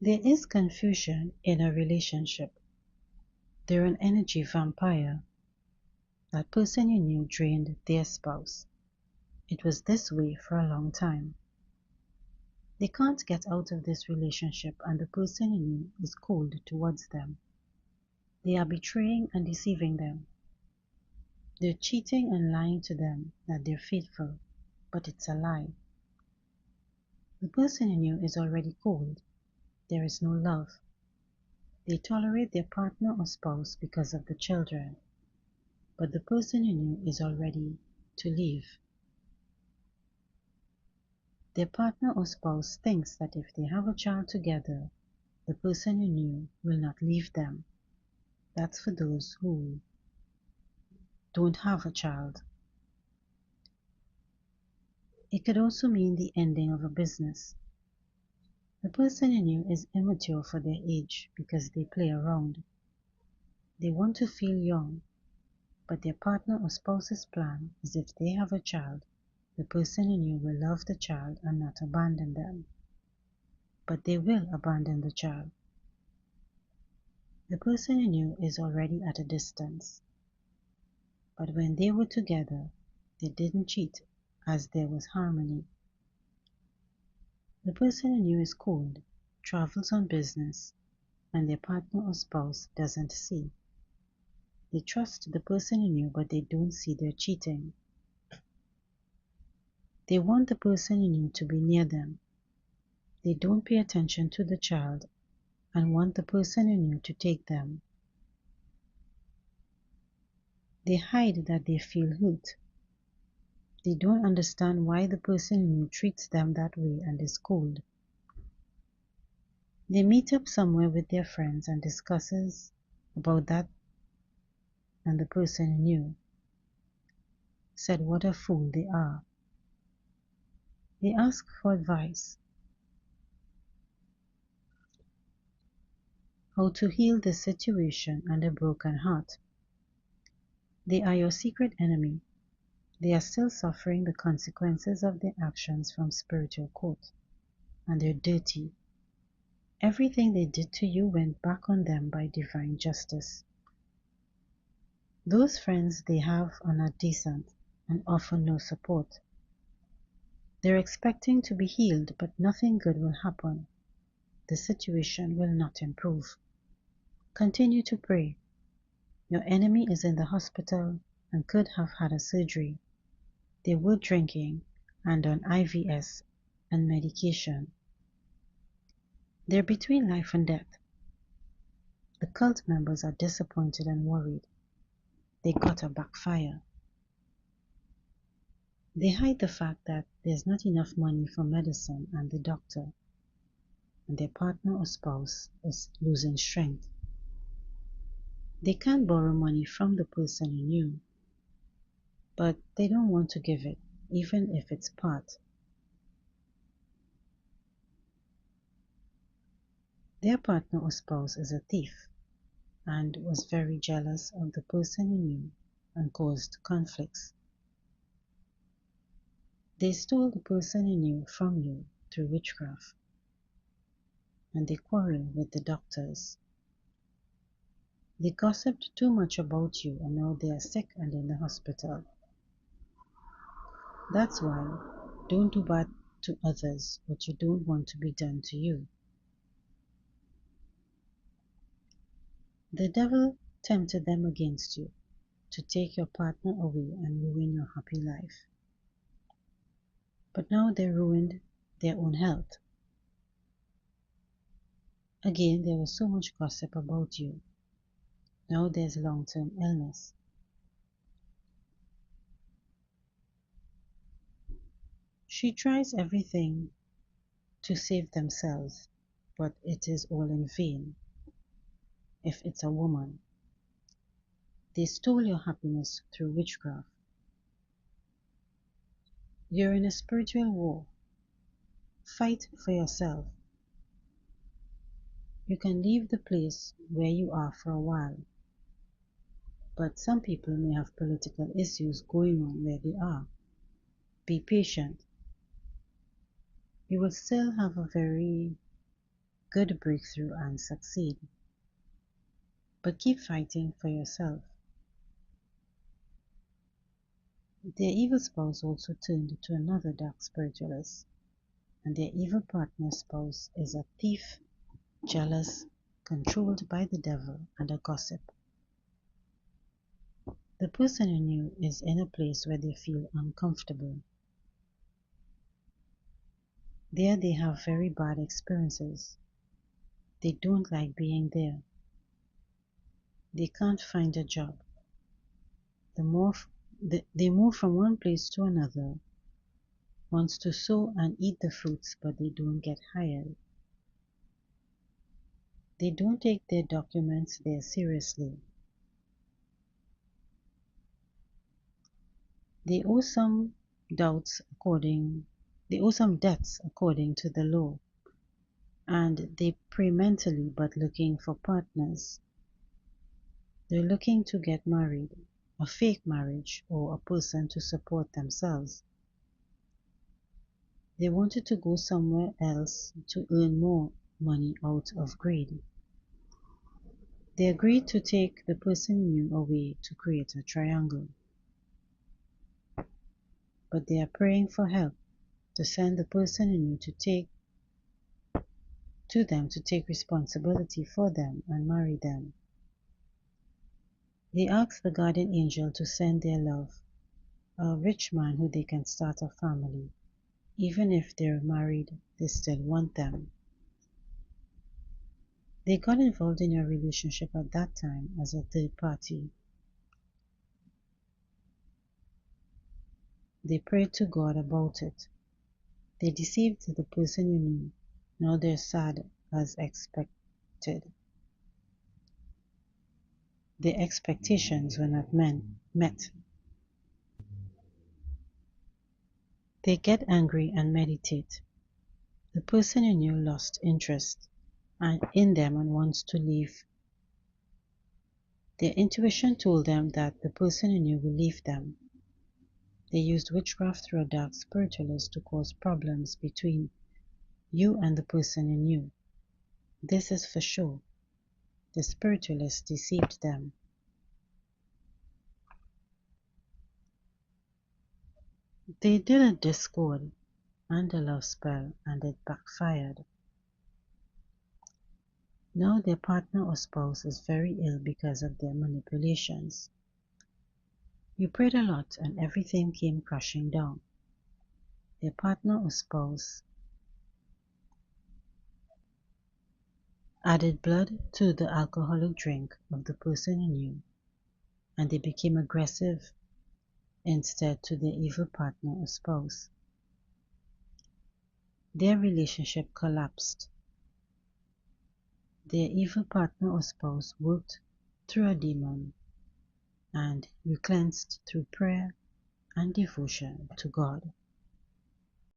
There is confusion in a relationship. They're an energy vampire. That person you knew drained their spouse. It was this way for a long time. They can't get out of this relationship, and the person you knew is cold towards them. They are betraying and deceiving them. They're cheating and lying to them that they're faithful, but it's a lie. The person you knew is already cold. There is no love. They tolerate their partner or spouse because of the children, but the person you knew is already to leave. Their partner or spouse thinks that if they have a child together, the person you knew will not leave them. That's for those who don't have a child. It could also mean the ending of a business. The person you knew is immature for their age because they play around. They want to feel young, but their partner or spouse's plan is if they have a child, the person you knew will love the child and not abandon them. But they will abandon the child. The person you knew is already at a distance. But when they were together, they didn't cheat as there was harmony. The person you knew is cold, travels on business, and their partner or spouse doesn't see. They trust the person you knew, but they don't see their cheating. They want the person you knew to be near them. They don't pay attention to the child and want the person you knew to take them. They hide that they feel hurt. They don't understand why the person you knew treats them that way and is cold. They meet up somewhere with their friends and discusses about that, and the person you knew said what a fool they are. They ask for advice. How to heal the situation and a broken heart. They are your secret enemy. They are still suffering the consequences of their actions from spiritual court, and they're dirty. Everything they did to you went back on them by divine justice. Those friends they have are not decent and offer no support. They're expecting to be healed, but nothing good will happen. The situation will not improve. Continue to pray. Your enemy is in the hospital and could have had a surgery. They were drinking and on IVS and medication. They're between life and death. The cult members are disappointed and worried. They got a backfire. They hide the fact that there's not enough money for medicine and the doctor, and their partner or spouse is losing strength. They can't borrow money from the person you knew, but they don't want to give it, even if it's part. Their partner or spouse is a thief and was very jealous of the person you knew and caused conflicts. They stole the person you knew from you through witchcraft, and they quarrel with the doctors. They gossiped too much about you and now they are sick and in the hospital. That's why don't do bad to others what you don't want to be done to you. The devil tempted them against you to take your partner away and ruin your happy life. But now they ruined their own health. Again, there was so much gossip about you. Now there's long-term illness. She tries everything to save themselves, but it is all in vain. If it's a woman, they stole your happiness through witchcraft. You're in a spiritual war. Fight for yourself. You can leave the place where you are for a while, but some people may have political issues going on where they are. Be patient. You will still have a very good breakthrough and succeed. But keep fighting for yourself. Their evil spouse also turned to another dark spiritualist, and their evil partner spouse is a thief, jealous, controlled by the devil, and a gossip. The person you knew is in a place where they feel uncomfortable. There they have very bad experiences. They don't like being there. They can't find a job. They move from one place to another, wants to sow and eat the fruits, but they don't get hired. They don't take their documents there seriously. They owe some they owe some debts according to the law, and they pray mentally but looking for partners. They're looking to get married, a fake marriage, or a person to support themselves. They wanted to go somewhere else to earn more money out of greed. They agreed to take the person you knew away to create a triangle. But they are praying for help to send the person you knew to them to take responsibility for them and marry them. They ask the guardian angel to send their love, a rich man who they can start a family. Even if they're married, they still want them. They got involved in your relationship at that time as a third party. They prayed to God about it. They deceived the person you knew. Now they're sad as expected. Their expectations were not met. They get angry and meditate. The person you knew lost interest in them and wants to leave. Their intuition told them that the person you knew will leave them. They used witchcraft through a dark spiritualist to cause problems between you and the person you knew. This is for sure. The spiritualist deceived them. They did a discord and a love spell, and it backfired. Now their partner or spouse is very ill because of their manipulations. You prayed a lot and everything came crashing down. Their partner or spouse added blood to the alcoholic drink of the person you knew, and they became aggressive instead to their evil partner or spouse. Their relationship collapsed. Their evil partner or spouse worked through a demon and you cleansed through prayer and devotion to God.